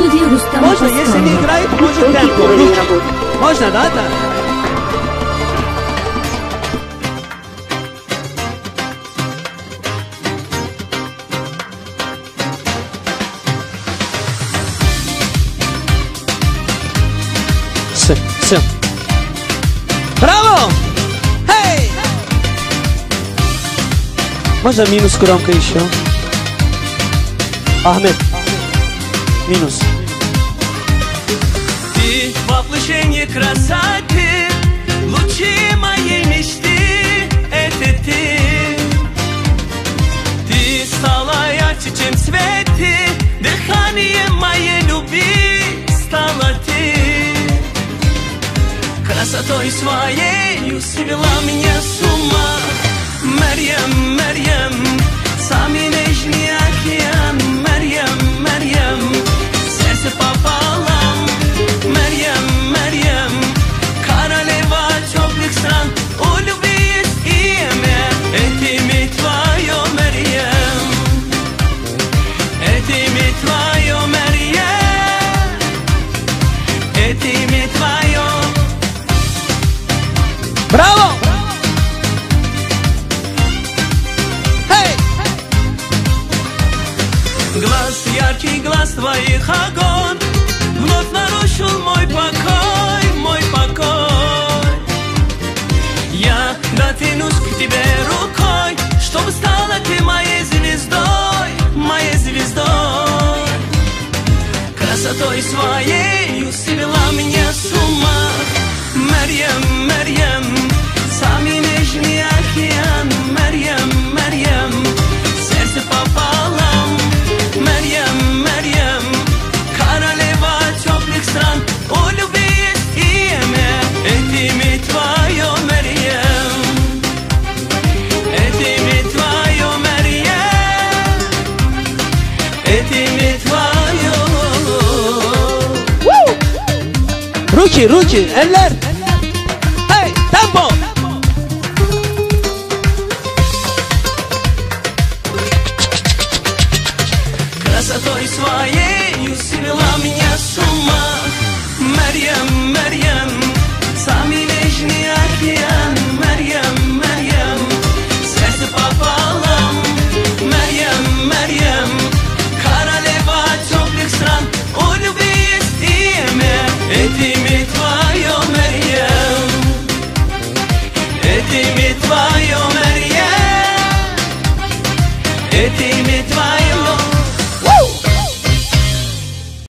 Студия Рустама Можно, если не играет, может темпо. Можно, да? Все. Браво! Хей! Можно минус громко еще? Ахмед. Минус. Ты воплощение красоты, лучи моей мечты, это ты. Ты стала ярче, чем цветы, дыхание моей любви стала ты. Красотой своей свела меня с ума. Мерьям, Мерьям, самый нежный океан. Мерьям, Мерьям, сердце пополам. Мерьям, Мерьям, королева теплых стран. У любви есть имя, это имя твое, Мерьям. Это имя твое, Мерьям. Это имя твое. Браво! Хей! Глаз, яркий глаз твоих огонь вновь нарушил мой покой, мой покой. Я дотянусь к тебе рукой, чтобы стала ты моей звездой, моей звездой. Красотой своей свела меня с ума. Мерьям, Мерьям, самый нежный океан. Мерьям, Мерьям, сердце пополам. Мерьям, Мерьям, королева теплых стран. У любви есть имя, это имя твое, Мерьям. Это имя твое, Мерьям. Это имя твое. Руки, руки, eller! Hey, tempo! Красотой своей свела меня с ума. Мерьям, Мерьям,